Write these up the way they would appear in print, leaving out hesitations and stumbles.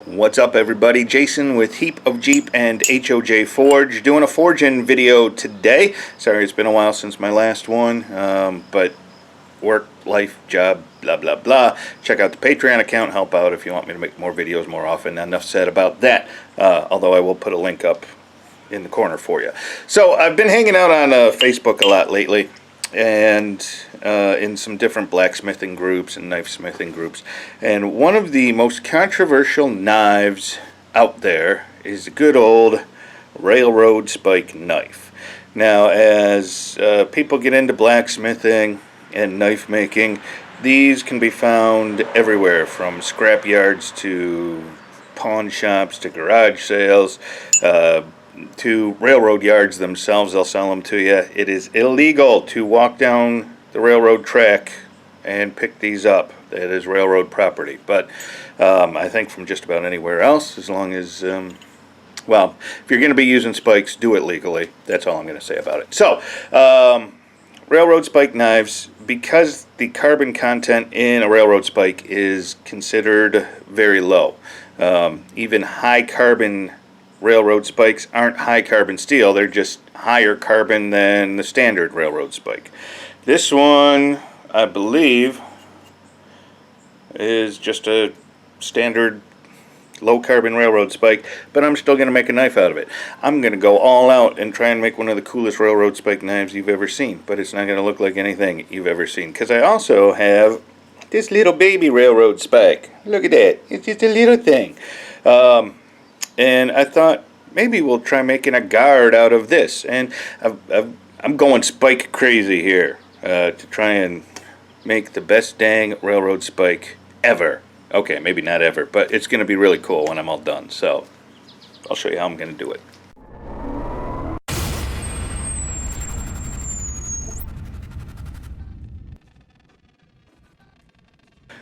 What's up, everybody? Jason with Heap of Jeep and HOJ Forge, doing a forging video today. Sorry, it's been a while since my last one, but work, life, job, blah blah blah. Check out the Patreon account, help out if you want me to make more videos more often. Enough said about that, although I will put a link up in the corner for you. So I've been hanging out on Facebook a lot lately, and in some different blacksmithing groups and knife smithing groups, and one of the most controversial knives out there is a good old railroad spike knife. Now, as people get into blacksmithing and knife making, these can be found everywhere, from scrap yards to pawn shops to garage sales, to railroad yards themselves. They'll sell them to you. It is illegal to walk down the railroad track and pick these up. That is railroad property. But I think from just about anywhere else, as long as, well, if you're going to be using spikes, do it legally. That's all I'm going to say about it. So, railroad spike knives, because the carbon content in a railroad spike is considered very low. Even high carbon railroad spikes aren't high carbon steel, they're just higher carbon than the standard railroad spike. This one, I believe, is just a standard low carbon railroad spike, but I'm still going to make a knife out of it. I'm going to go all out and try and make one of the coolest railroad spike knives you've ever seen, but it's not going to look like anything you've ever seen, because I also have this little baby railroad spike. Look at that, it's just a little thing. And I thought maybe we'll try making a guard out of this. And I'm going spike crazy here to try and make the best dang railroad spike ever. Okay, maybe not ever, but it's going to be really cool when I'm all done. So I'll show you how I'm going to do it.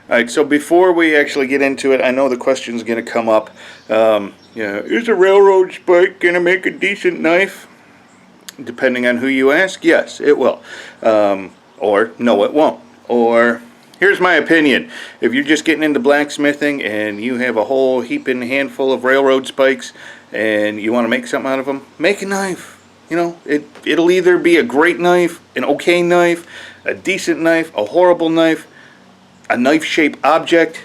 Alright, so before we actually get into it, I know the question's going to come up. Is a railroad spike going to make a decent knife? Depending on who you ask, yes, it will. Or no, it won't. Or, here's my opinion. If you're just getting into blacksmithing and you have a whole heaping handful of railroad spikes and you want to make something out of them, make a knife. You know, it'll either be a great knife, an okay knife, a decent knife, a horrible knife, a knife-shaped object.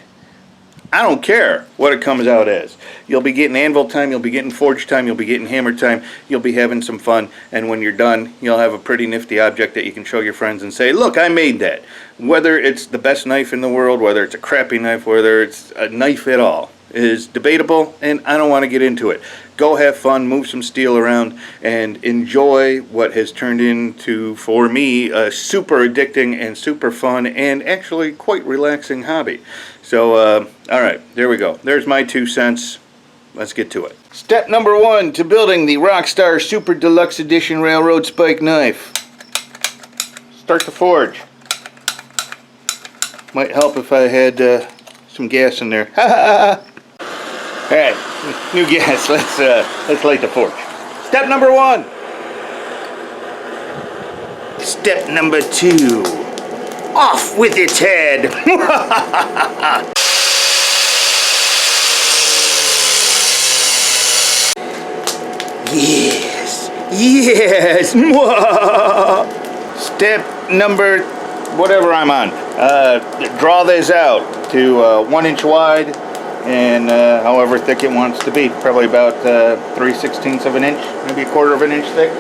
I don't care what it comes out as. You'll be getting anvil time, you'll be getting forge time, you'll be getting hammer time, you'll be having some fun, and when you're done, you'll have a pretty nifty object that you can show your friends and say, look, I made that. Whether it's the best knife in the world, whether it's a crappy knife, whether it's a knife at all, is debatable, and I don't want to get into it. Go have fun, move some steel around, and enjoy what has turned into, for me, a super addicting and super fun and actually quite relaxing hobby. So, alright, there we go. There's my 2 cents. Let's get to it. Step number 1 to building the Rockstar Super Deluxe Edition Railroad Spike Knife. Start the forge. Might help if I had some gas in there. Ha ha ha! Alright, new gas. Let's light the forge. Step number 1. Step number 2. Off with its head. Yes, yes. Step number, whatever I'm on. Draw this out to 1 inch wide, and however thick it wants to be. Probably about 3/16 of an inch, maybe 1/4 of an inch thick.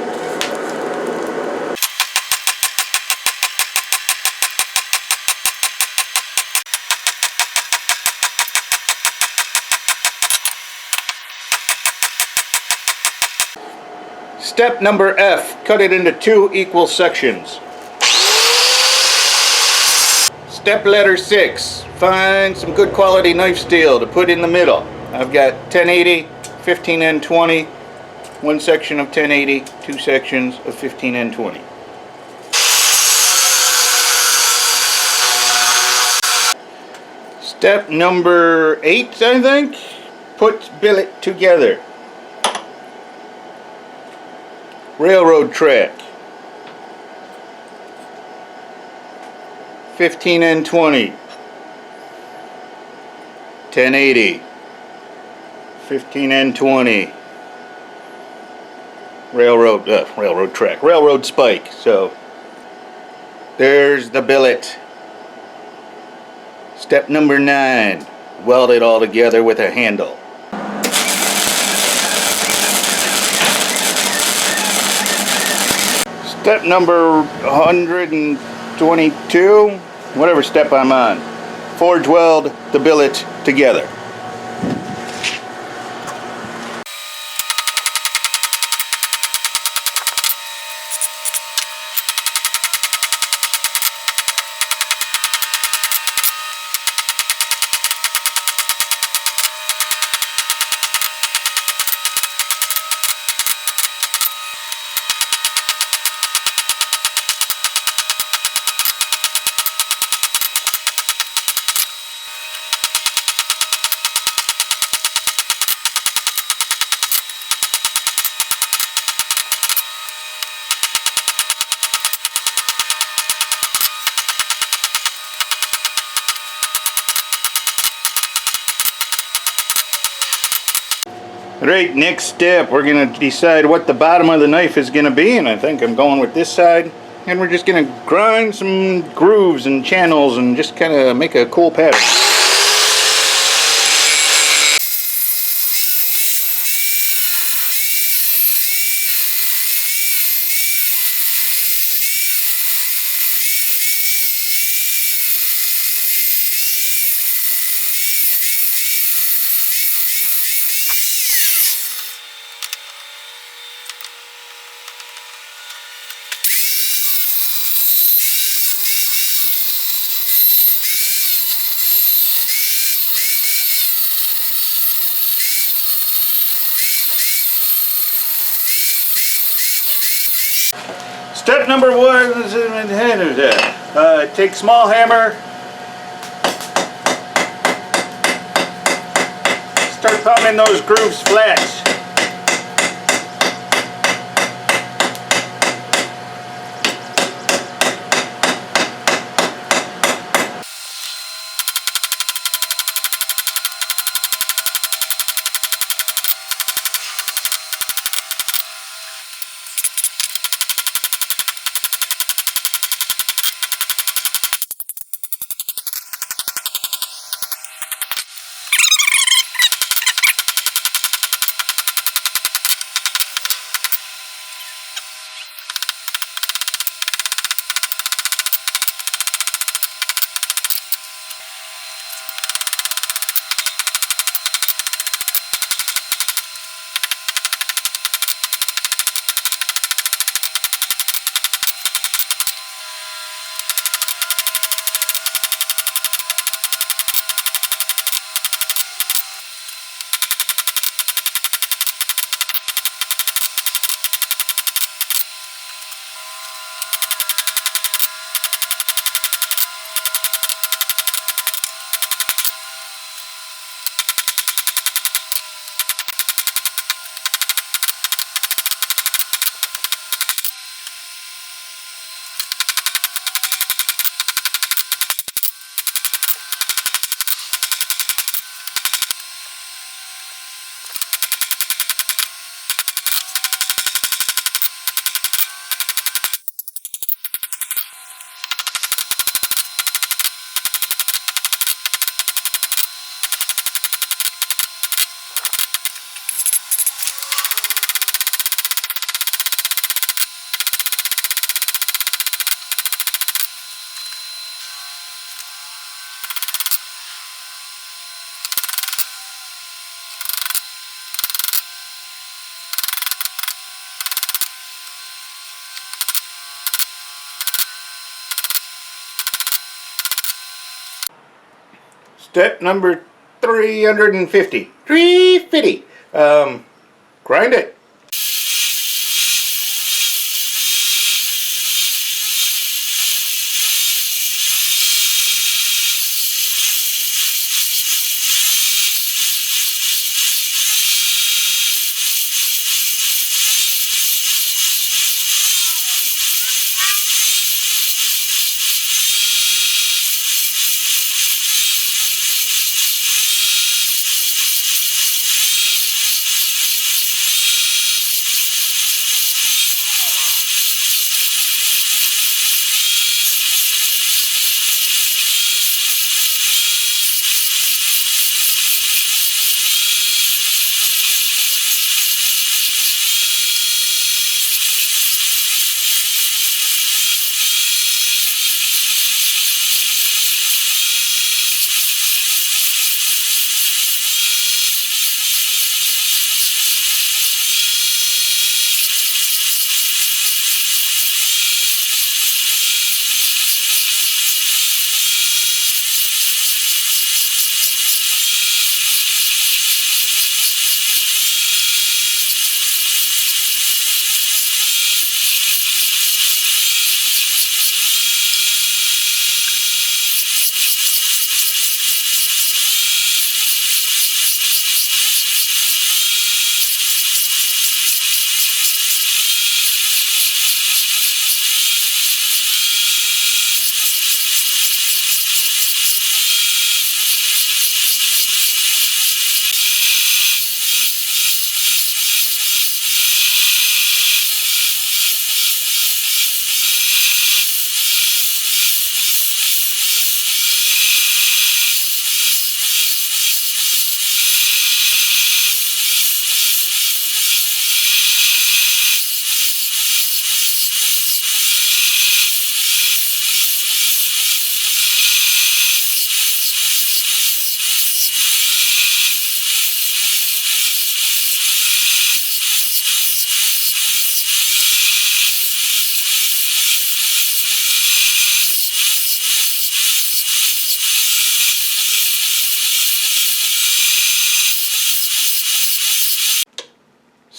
Step number F, cut it into 2 equal sections. Step letter 6, find some good quality knife steel to put in the middle. I've got 1080, 15N20, 1 section of 1080, 2 sections of 15N20. Step number 8, I think, put billet together. Railroad track, 15N20, 1080, 15 and 20. Railroad track, railroad spike. So there's the billet. Step number 9, weld it all together with a handle. Step number 122, whatever step I'm on. Forge weld the billet together. Alright, next step, we're going to decide what the bottom of the knife is going to be, and I think I'm going with this side. And we're just going to grind some grooves and channels and just kind of make a cool pattern. Step number 1 is take small hammer, start pounding those grooves flat. Step number 350. 350. Grind it.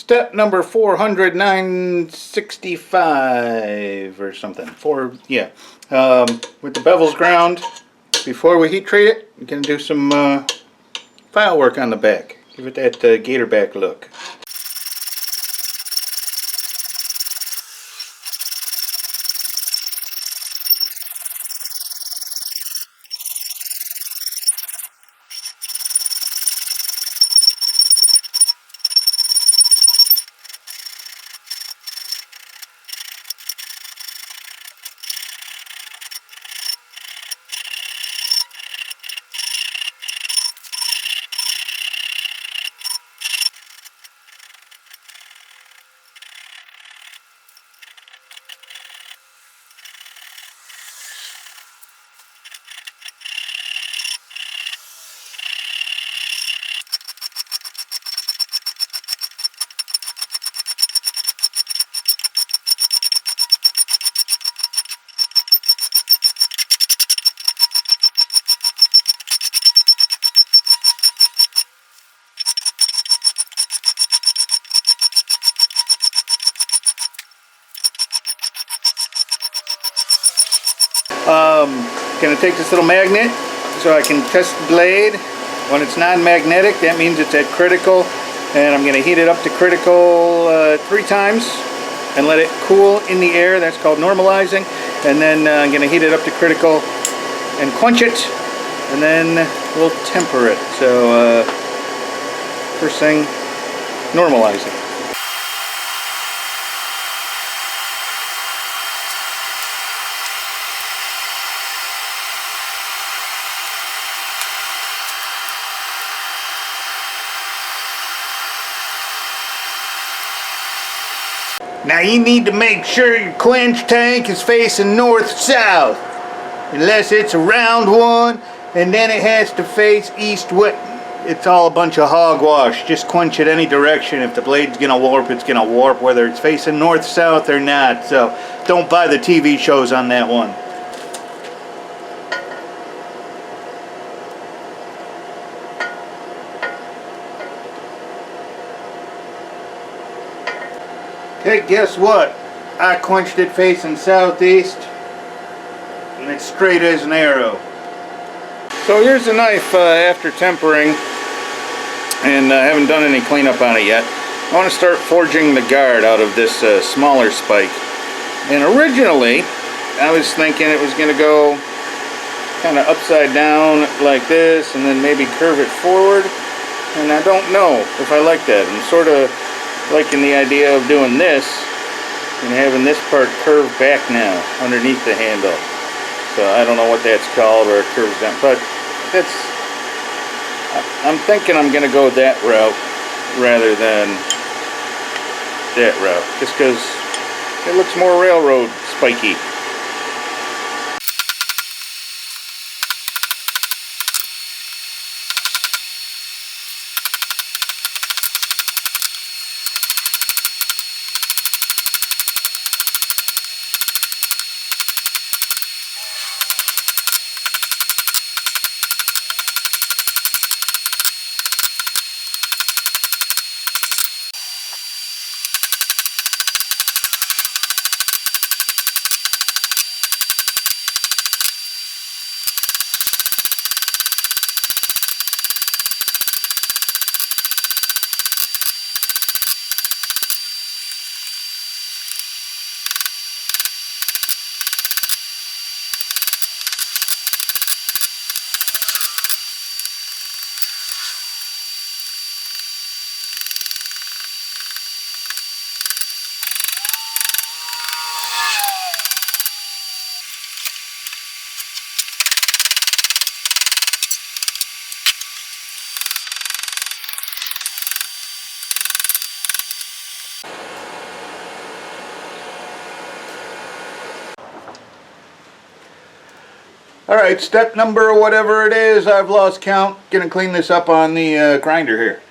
Step number 40965 or something. Yeah. With the bevels ground, before we heat treat it, we're going to do some file work on the back. Give it that gator back look. Gonna take this little magnet so I can test the blade. When it's non-magnetic, that means it's at critical, and I'm gonna heat it up to critical 3 times and let it cool in the air. That's called normalizing. And then I'm gonna heat it up to critical and quench it, and then we'll temper it. So first thing, normalizing. Now you need to make sure your quench tank is facing north-south, unless it's a round one, and then it has to face east-west. It's all a bunch of hogwash. Just quench it any direction. If the blade's gonna warp, it's gonna warp, whether it's facing north-south or not. So don't buy the TV shows on that one. Okay, guess what? I quenched it facing southeast, and it's straight as an arrow. So here's the knife after tempering, and I haven't done any cleanup on it yet. I want to start forging the guard out of this smaller spike. And originally, I was thinking it was going to go kind of upside down like this, and then maybe curve it forward. And I don't know if I like that. I'm sort of liking the idea of doing this and having this part curved back now underneath the handle. So I don't know what that's called, or it curves down, but I'm thinking I'm gonna go that route rather than that route, just because it looks more railroad spiky. Alright, step number whatever it is, I've lost count. Gonna clean this up on the grinder here.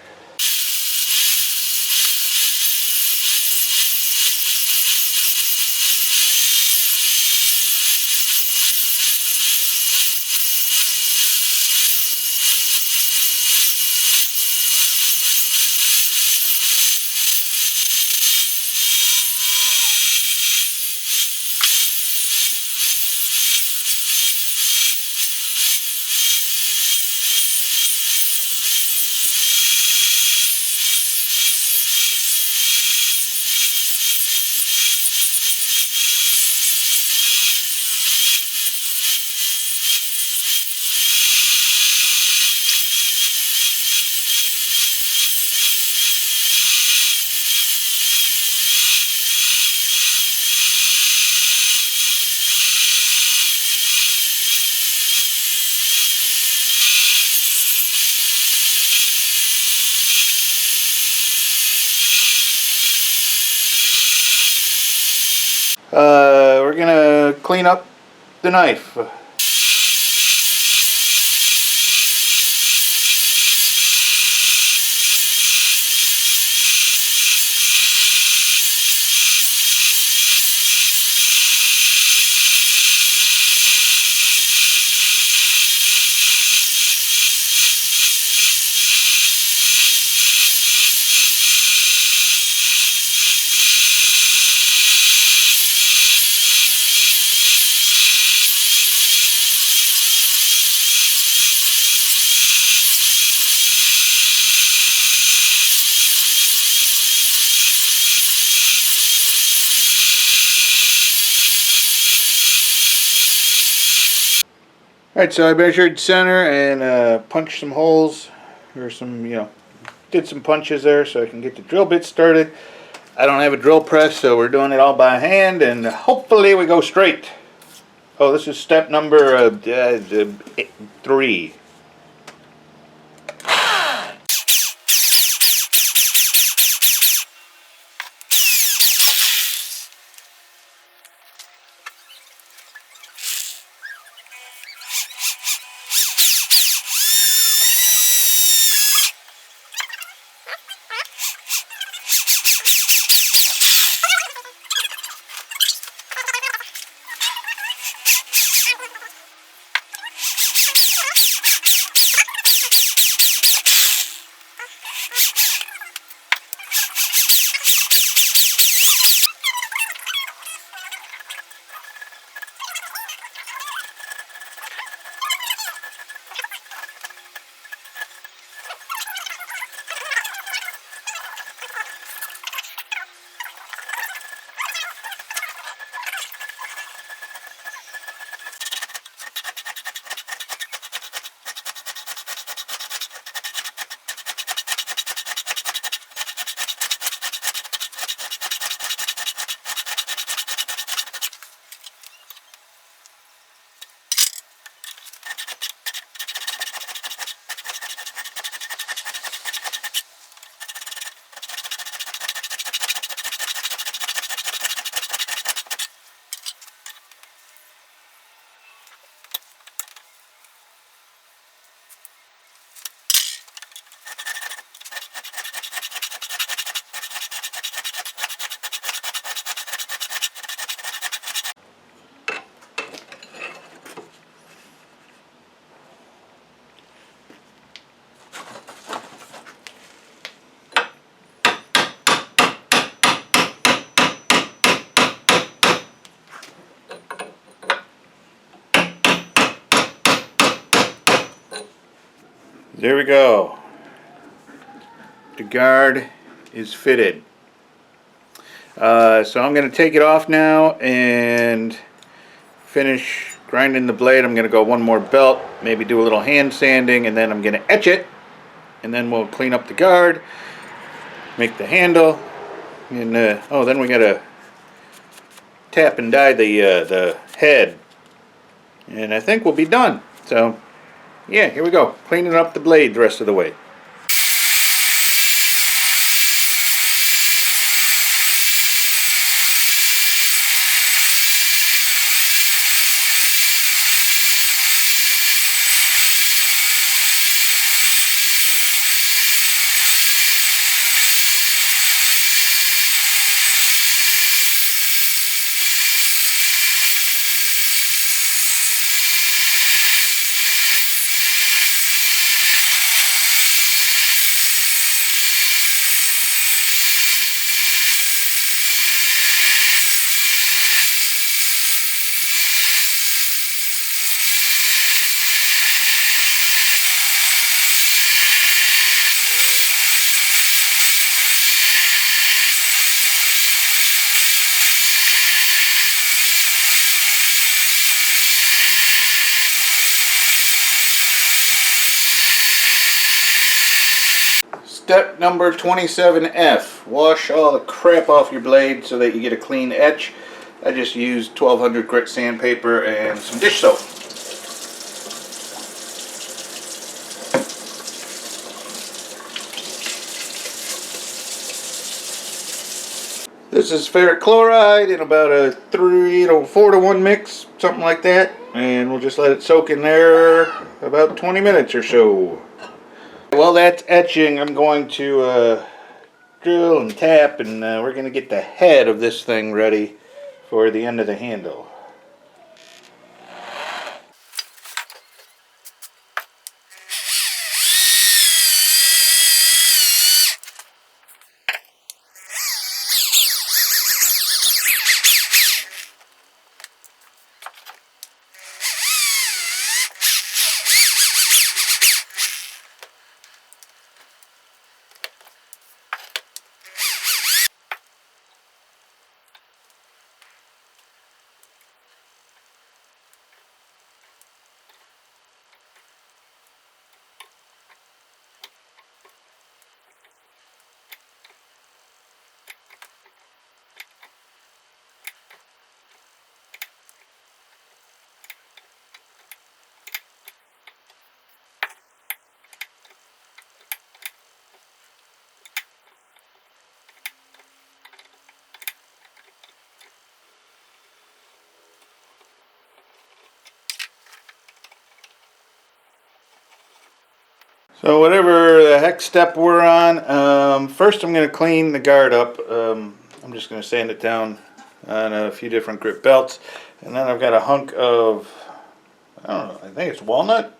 We're gonna clean up the knife. Alright, so I measured center and punched some holes, or some, did some punches there so I can get the drill bit started. I don't have a drill press, so we're doing it all by hand, and hopefully we go straight. Oh, this is step number 3. There we go. The guard is fitted. So I'm going to take it off now and finish grinding the blade. I'm going to go one more belt, maybe do a little hand sanding, and then I'm going to etch it, and then we'll clean up the guard, make the handle, and then we got to tap and dye the head, and I think we'll be done. So yeah, here we go, cleaning up the blade the rest of the way. Step number 27F. Wash all the crap off your blade so that you get a clean etch. I just used 1200 grit sandpaper and some dish soap. This is ferric chloride in about a 4-to-1 mix, something like that. And we'll just let it soak in there about 20 minutes or so. While that's etching, I'm going to drill and tap, and we're going to get the head of this thing ready for the end of the handle. So whatever the heck step we're on, first I'm going to clean the guard up. I'm just going to sand it down on a few different grip belts. And then I've got a hunk of, I don't know, I think it's walnut.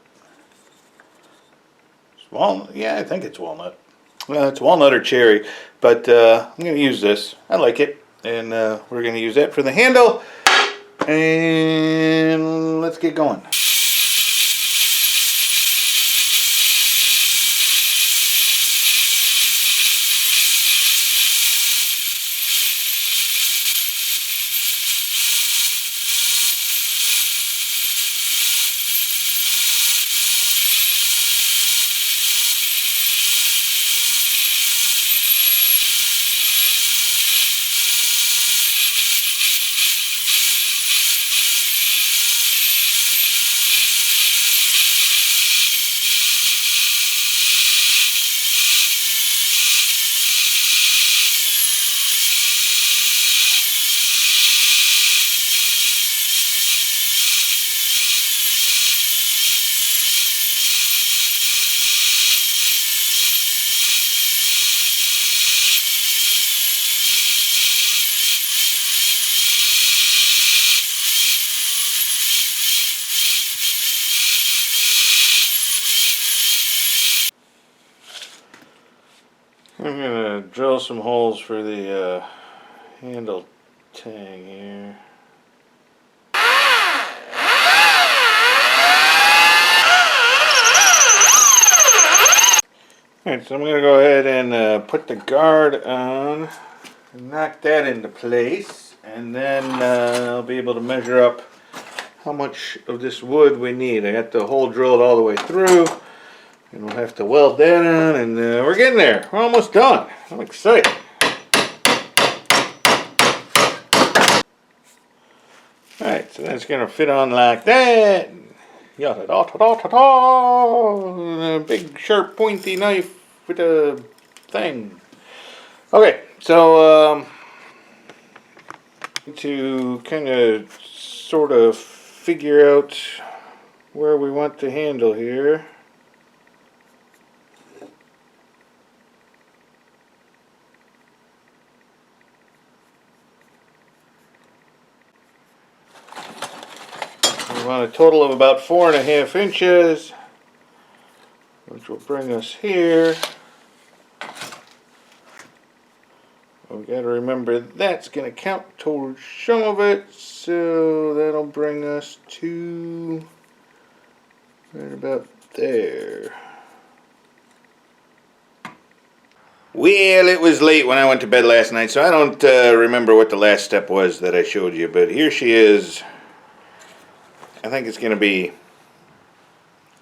It's walnut? Yeah, I think it's walnut. Well, it's walnut or cherry, but I'm going to use this. I like it. And we're going to use that for the handle. And let's get going. I'm going to drill some holes for the handle tang here. Alright, so I'm going to go ahead and put the guard on and knock that into place, and then I'll be able to measure up how much of this wood we need. I got the hole drilled all the way through. And we'll have to weld that on, and we're getting there. We're almost done. I'm excited. Alright, so that's going to fit on like that. Yada da da da da da. A big sharp pointy knife with a thing. Okay, so to kind of sort of figure out where we want the handle here. We want a total of about 4.5 inches, which will bring us here. We've got to remember that's going to count towards some of it, so that'll bring us to right about there. Well, it was late when I went to bed last night, so I don't remember what the last step was that I showed you, but here she is. I think it's going to be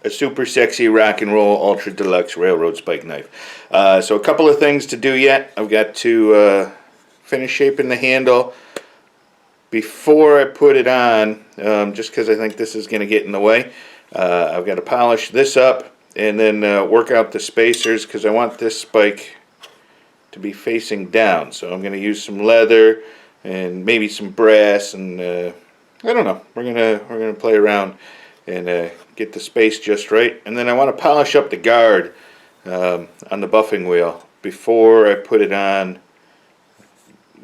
a super sexy rock and roll ultra deluxe railroad spike knife. So a couple of things to do yet. I've got to finish shaping the handle before I put it on, just because I think this is going to get in the way. I've got to polish this up and then work out the spacers, because I want this spike to be facing down. So I'm going to use some leather and maybe some brass, and I don't know. We're gonna play around and get the space just right. And then I want to polish up the guard on the buffing wheel before I put it on.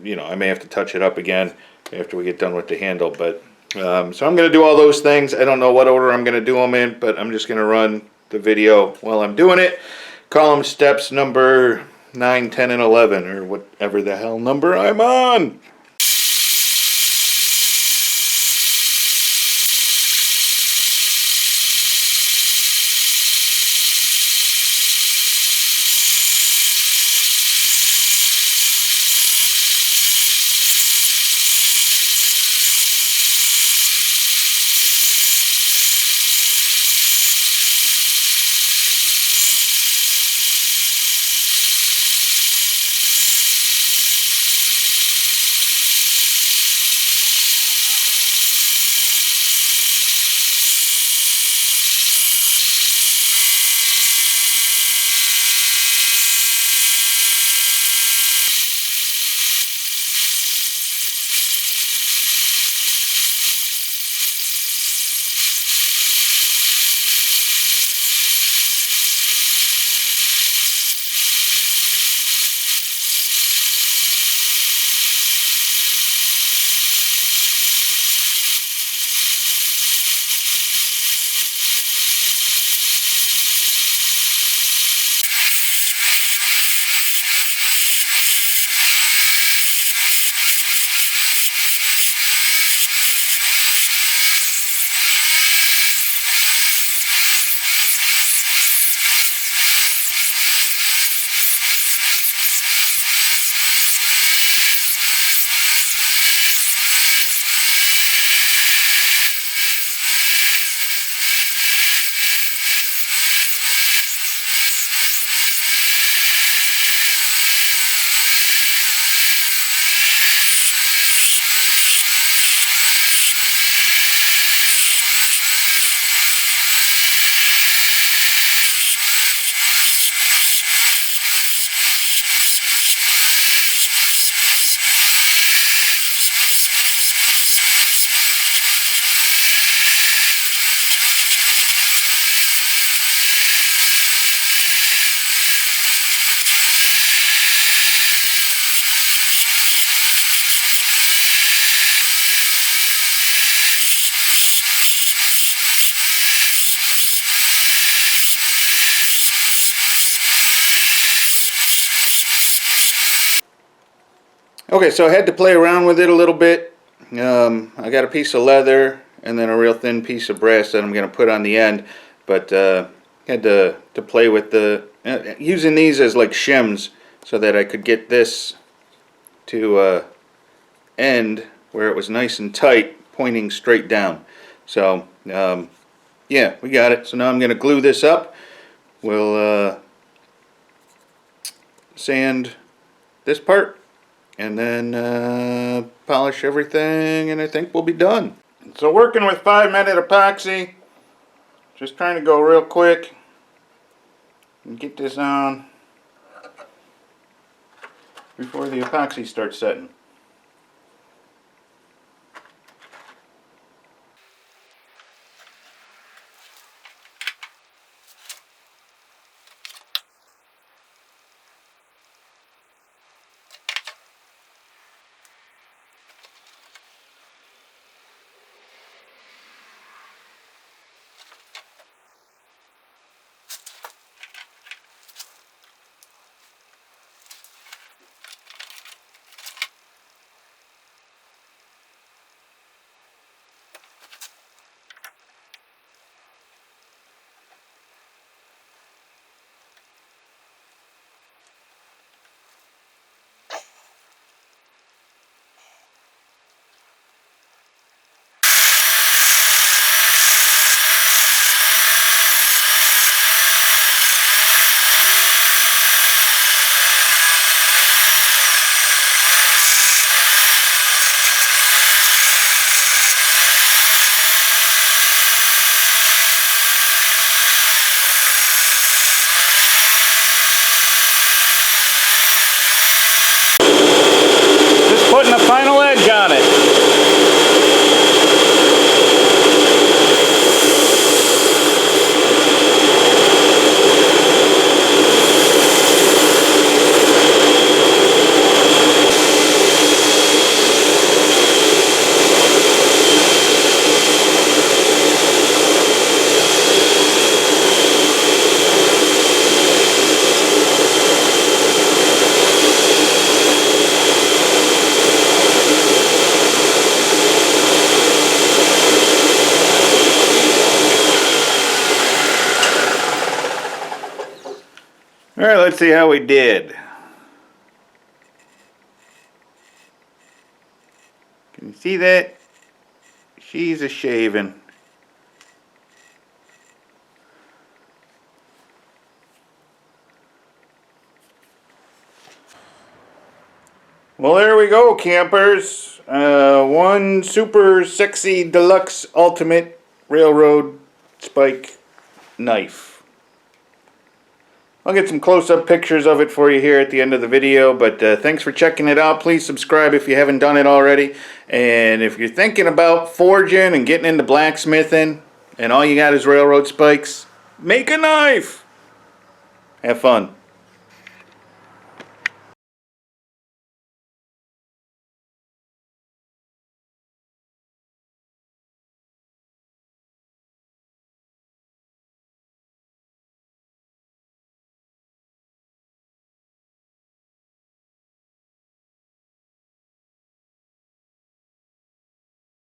You know, I may have to touch it up again after we get done with the handle, but so I'm going to do all those things. I don't know what order I'm going to do them in, but I'm just going to run the video while I'm doing it. Call them steps number 9, 10, and 11, or whatever the hell number I'm on. Okay, so I had to play around with it a little bit. I got a piece of leather and then a real thin piece of brass that I'm going to put on the end, but had to play with the using these as like shims so that I could get this to end where it was nice and tight, pointing straight down. So yeah, we got it. So now I'm going to glue this up. We'll sand this part and then polish everything, and I think we'll be done. So working with 5-minute epoxy, just trying to go real quick and get this on before the epoxy starts setting. let's see how we did. Can you see that? She's a shaving. Well, there we go, campers. One super sexy deluxe ultimate railroad spike knife. I'll get some close-up pictures of it for you here at the end of the video, but thanks for checking it out. Please subscribe if you haven't done it already. And if you're thinking about forging and getting into blacksmithing and all you got is railroad spikes, make a knife. Have fun.